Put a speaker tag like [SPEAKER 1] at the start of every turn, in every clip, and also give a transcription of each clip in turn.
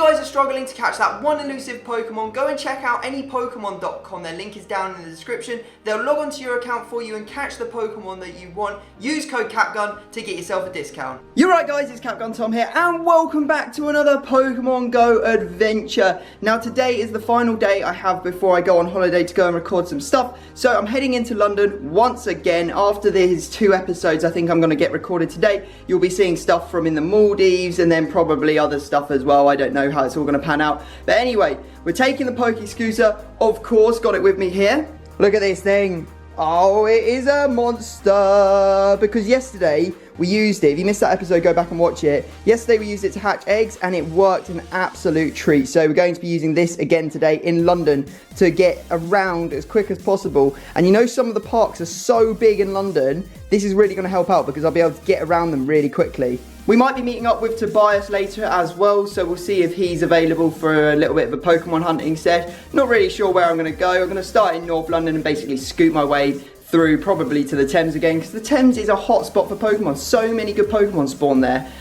[SPEAKER 1] guys are struggling to catch that one elusive Pokemon, go and check out anypokemon.com. Their link is down in the description. They'll log onto your account for you and catch the Pokemon that you want. Use code CAPGUN to get yourself a discount. You're right guys, it's CapGun Tom here and welcome back to another Pokemon Go adventure. Now today is the final day I have before I go on holiday to go and record some stuff. So I'm heading into London once again. After these 2 episodes I think I'm going to get recorded today, you'll be seeing stuff from in the Maldives and then probably other stuff as well. I don't know how it's all going to pan out. But anyway, we're taking the Pokescooter, of course, got it with me here. Look at this thing. Oh, it is a monster. Because yesterday we used it. If you missed that episode, go back and watch it. Yesterday we used it to hatch eggs and it worked an absolute treat. So we're going to be using this again today in London to get around as quick as possible. And you know, some of the parks are so big in London, this is really going to help out because I'll be able to get around them really quickly. We might be meeting up with Tobias later as well, so we'll see if he's available for a little bit of a Pokemon hunting set. Not really sure where I'm going to go. I'm going to start in North London and basically scoot my way through probably to the Thames again, because the Thames is a hot spot for Pokemon. So many good Pokemon spawn there,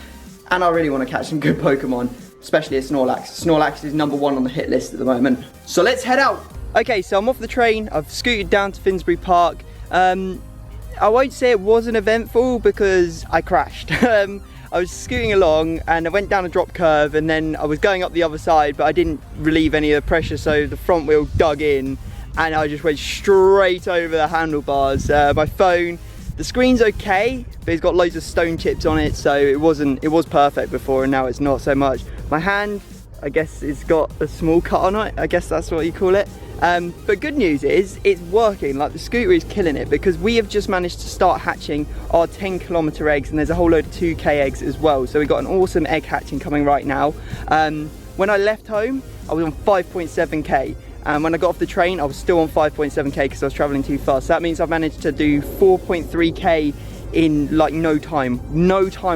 [SPEAKER 1] and I really want to catch some good Pokemon, especially a Snorlax. Snorlax is #1 on the hit list at the moment. So let's head out. Okay, so I'm off the train. I've scooted down to Finsbury Park. I won't say it wasn't eventful because I crashed. I was scooting along and I went down a drop curve and then I was going up the other side, but I didn't relieve any of the pressure, so the front wheel dug in and I just went straight over the handlebars. My phone, the screen's okay, but it's got loads of stone chips on it, so it was perfect before and now it's not so much. My hand, I guess it's got a small cut on it, I guess that's what you call it. But good news is it's working. Like, the scooter is killing it because we have just managed to start hatching our 10-kilometer eggs, and there's a whole load of 2K eggs as well, so we've got an awesome egg hatching coming right now. When I left home I was on 5.7k, and when I got off the train I was still on 5.7k because I was traveling too fast. So that means I've managed to do 4.3k in like no time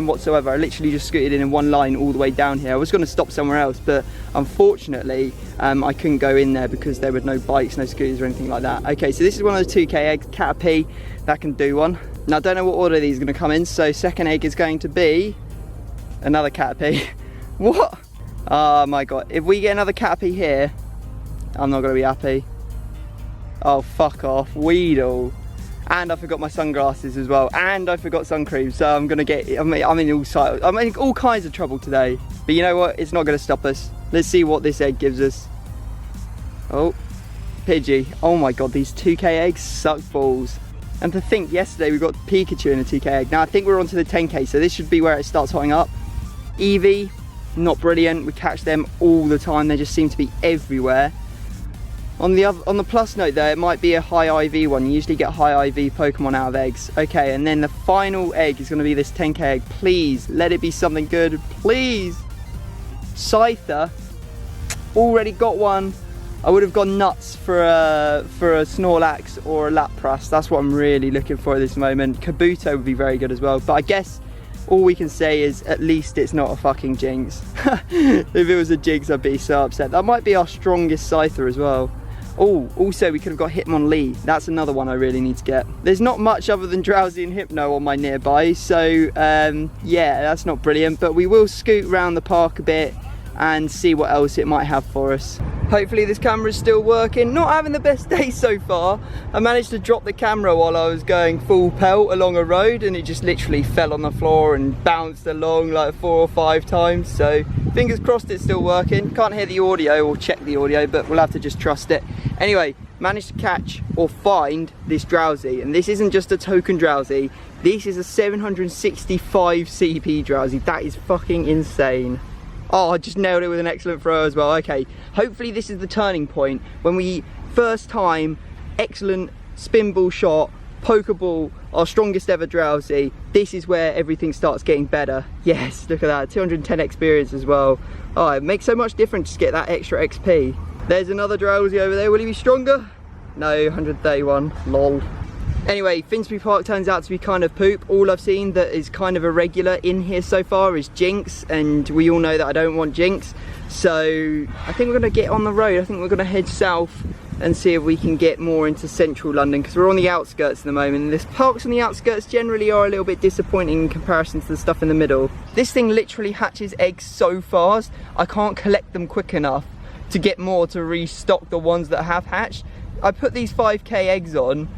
[SPEAKER 1] whatsoever. I literally just scooted in one line all the way down here. I was going to stop somewhere else, but unfortunately I couldn't go in there because there were no bikes, no scooters or anything like that. Okay, so this is one of the 2K eggs, Caterpie, that can do one. Now I don't know what order these are going to come in, so second egg is going to be another Caterpie. What? Oh my god, if we get another Caterpie here, I'm not going to be happy. Oh, fuck off, Weedle. And I forgot my sunglasses as well, and I forgot sun cream, so I'm in all kinds of trouble today. But you know what, it's not going to stop us. Let's see what this egg gives us. Oh, Pidgey. Oh my god, these 2K eggs suck balls. And to think, yesterday we got Pikachu in a 2K egg. Now I think we're on to the 10K, so this should be where it starts hotting up. Eevee, not brilliant. We catch them all the time, they just seem to be everywhere. On the plus note though, it might be a high IV one. You usually get high IV Pokemon out of eggs. Okay, and then the final egg is going to be this 10K egg. Please, let it be something good, please. Scyther, already got one. I would have gone nuts for a Snorlax or a Lapras. That's what I'm really looking for at this moment. Kabuto would be very good as well, but I guess all we can say is at least it's not a fucking Jinx. If it was a Jinx, I'd be so upset. That might be our strongest Scyther as well. Oh, also we could have got Hitmonlee. That's another one I really need to get. There's not much other than Drowsy and Hypno on my nearby, so yeah, that's not brilliant, but we will scoot around the park a bit and see what else it might have for us. Hopefully this camera is still working. Not having the best day so far. I managed to drop the camera while I was going full pelt along a road and it just literally fell on the floor and bounced along like 4 or 5 times. So fingers crossed it's still working. Can't hear the audio or check the audio, but we'll have to just trust it. Anyway, managed to catch or find this Drowsy, and this isn't just a token Drowsy. This is a 765 CP Drowsy. That is fucking insane. Oh, I just nailed it with an excellent throw as well. Okay, hopefully this is the turning point when we first time, excellent spin ball shot, Pokeball, our strongest ever Drowsy. This is where everything starts getting better. Yes, look at that, 210 experience as well. Oh, it makes so much difference to get that extra XP. There's another Drowsy over there. Will he be stronger? No, 131, lol. Anyway, Finsbury Park turns out to be kind of poop. All I've seen that is kind of irregular in here so far is Jinx, and we all know that I don't want Jinx. So I think we're gonna get on the road. I think we're gonna head south and see if we can get more into central London, because we're on the outskirts at the moment, and the parks on the outskirts generally are a little bit disappointing in comparison to the stuff in the middle. This thing literally hatches eggs so fast, I can't collect them quick enough to get more to restock the ones that have hatched. I put these 5k eggs on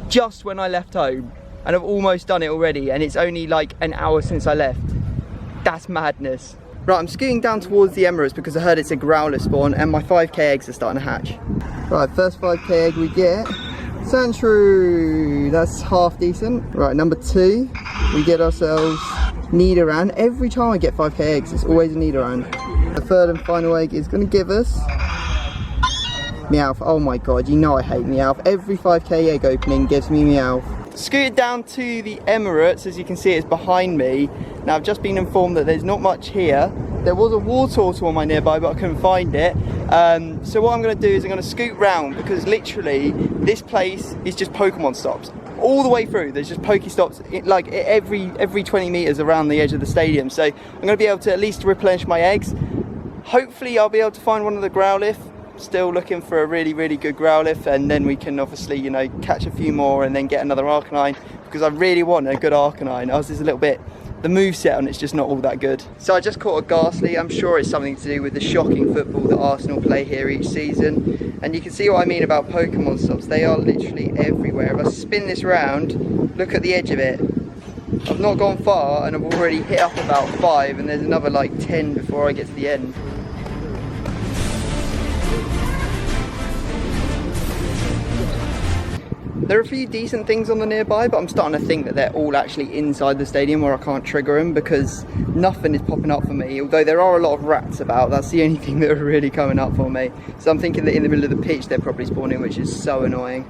[SPEAKER 1] just when I left home, and I've almost done it already, and it's only like an hour since I left. That's madness. Right, I'm scooting down towards the Emirates because I heard it's a growler spawn, and my 5k eggs are starting to hatch. Right, first 5k egg we get. Sandshrew, that's half decent. Right, number 2, we get ourselves Nidoran. Every time I get 5k eggs, it's always a Nidoran. The third and final egg is going to give us Meowth. Oh my god, you know I hate Meowth. Every 5k egg opening gives me Meowth. Scooted down to the Emirates, as you can see it's behind me. Now I've just been informed that there's not much here. There was a war turtle on my nearby, but I couldn't find it. So what I'm going to do is I'm going to scoot round, because literally this place is just Pokemon stops. All the way through, there's just Pokestops like every 20 meters around the edge of the stadium. So I'm going to be able to at least replenish my eggs. Hopefully I'll be able to find one of the Growlithe. Still looking for a really good Growlithe, and then we can obviously, you know, catch a few more and then get another Arcanine, because I really want a good Arcanine. Ours is a little bit, the moveset on it's just not all that good. So I just caught a Ghastly. I'm sure it's something to do with the shocking football that Arsenal play here each season. And you can see what I mean about Pokemon stops. They are literally everywhere. If I spin this round, look at the edge of it. I've not gone far and I've already hit up about 5, and there's another like 10 before I get to the end. There are a few decent things on the nearby, but I'm starting to think that they're all actually inside the stadium where I can't trigger them, because nothing is popping up for me. Although there are a lot of rats about, that's the only thing that are really coming up for me. So I'm thinking that in the middle of the pitch they're probably spawning, which is so annoying.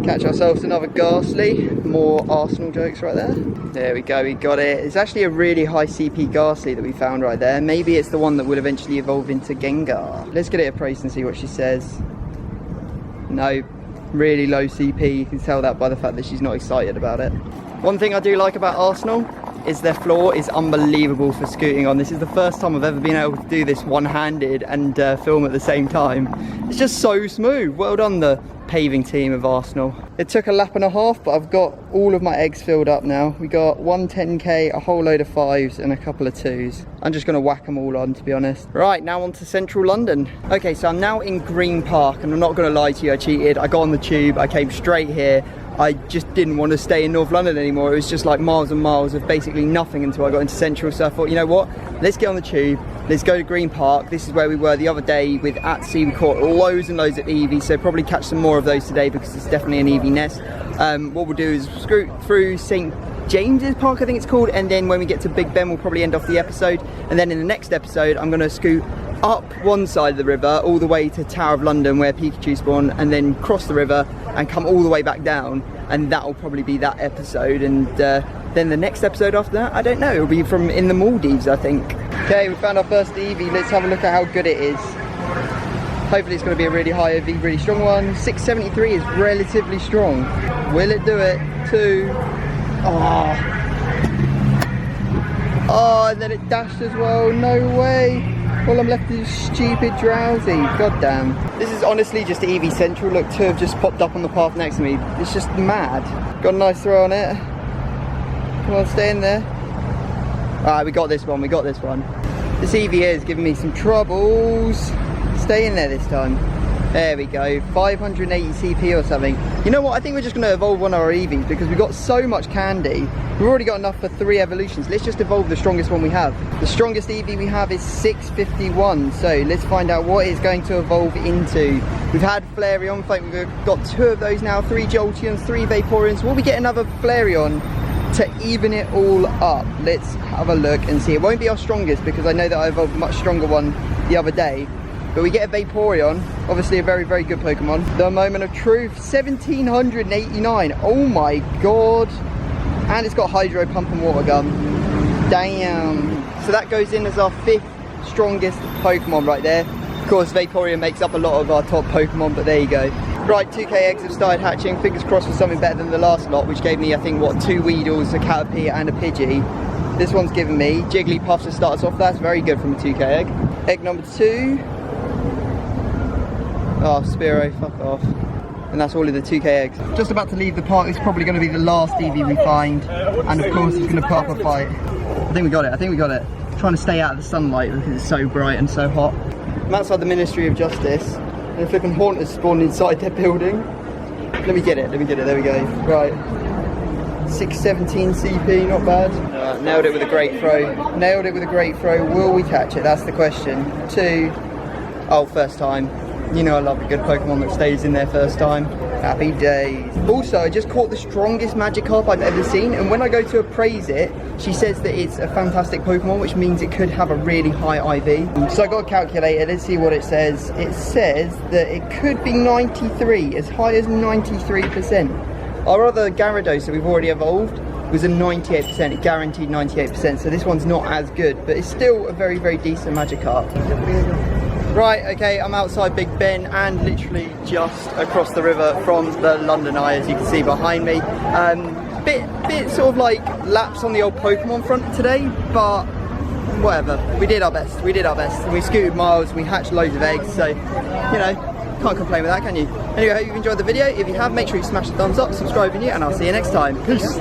[SPEAKER 1] Catch ourselves another Ghastly. More Arsenal jokes right there. There we go, we got it. It's actually a really high CP Ghastly that we found right there. Maybe it's the one that will eventually evolve into Gengar. Let's get it appraised and see what she says. No. Really low CP, you can tell that by the fact that she's not excited about it. One thing I do like about Arsenal is their floor is unbelievable for scooting on. This is the first time I've ever been able to do this one-handed and film at the same time. It's just so smooth. Well done, the paving team of Arsenal. It took a lap and a half, but I've got all of my eggs filled up now. We got one 10k, a whole load of 5s and a couple of 2s. I'm just going to whack them all on, to be honest. Right, now on to central London. Okay, so I'm now in Green Park, and I'm not going to lie to you, I cheated. I got on the tube, I came straight here. I just didn't want to stay in North London anymore. It was just like miles and miles of basically nothing until I got into Central. So I thought, you know what, let's get on the tube, let's go to Green Park. This is where we were the other day with Atsy. We caught loads and loads of Eevees, so probably catch some more of those today, because it's definitely an Eevee nest. What we'll do is scoot through St. James's Park, I think it's called, and then when we get to Big Ben we'll probably end off the episode. And then in the next episode I'm going to scoot up one side of the river all the way to Tower of London where Pikachu spawn, and then cross the river and come all the way back down, and that'll probably be that episode. And then the next episode after that, I don't know, it'll be from in the Maldives, I think. Okay, we found our first Eevee. Let's have a look at how good it is. Hopefully it's going to be a really high Eevee, really strong one. 673 is relatively strong. Will it do it? 2. Oh, and then it dashed as well. No way. Well, I'm left with stupid Drowsy. God damn. This is honestly just Eevee Central. Look, 2 have just popped up on the path next to me. It's just mad. Got a nice throw on it. Come on, stay in there. Alright, we got this one. We got this one. This Eevee is giving me some troubles. Stay in there this time. There we go. 580 CP or something. You know what? I think we're just going to evolve one of our Eevees, because we've got so much candy. We've already got enough for 3 evolutions. Let's just evolve the strongest one we have. The strongest Eevee we have is 651. So let's find out what it's going to evolve into. We've had Flareon. I think we've got 2 of those now. 3 Jolteons, 3 Vaporeons. Will we get another Flareon to even it all up? Let's have a look and see. It won't be our strongest, because I know that I evolved a much stronger one the other day. But we get a Vaporeon, obviously a very good Pokemon. The moment of truth, 1789. Oh my god. And it's got Hydro Pump and Water Gun. Damn. So that goes in as our 5th strongest Pokemon right there. Of course, Vaporeon makes up a lot of our top Pokemon, but there you go. Right, 2k eggs have started hatching. Fingers crossed for something better than the last lot, which gave me, I think, what, 2 Weedles, a Caterpie and a Pidgey. This one's given me Jigglypuff to start us off. That's very good from a 2k egg. Egg number 2. Oh, Spiro, fuck off. And that's all of the 2K eggs. Just about to leave the park. It's probably going to be the last EV we find. And of course, it's going to put up a fight. I think we got it, I think we got it. Trying to stay out of the sunlight because it's so bright and so hot. I'm outside the Ministry of Justice. And a flipping haunt has spawned inside their building. Let me get it, there we go. Right. 617 CP, not bad. Nailed it with a great throw. Nailed it with a great throw. Will we catch it? That's the question. 2. Oh, first time. You know I love a good Pokemon that stays in there first time. Happy days. Also, I just caught the strongest Magikarp I've ever seen, and when I go to appraise it, she says that it's a fantastic Pokemon, which means it could have a really high IV. So I got a calculator, let's see what it says. It says that it could be 93, as high as 93%. Our other Gyarados that we've already evolved was a 98%, it guaranteed 98%, so this one's not as good, but it's still a very, very decent Magikarp. Right, okay, I'm outside Big Ben and literally just across the river from the London Eye, as you can see behind me. Bit sort of like laps on the old Pokemon front today, but whatever. We did our best, and we scooted miles, we hatched loads of eggs, so, you know, can't complain with that, can you? Anyway, I hope you've enjoyed the video. If you have, make sure you smash the thumbs up, subscribe if you're new, and I'll see you next time. Peace!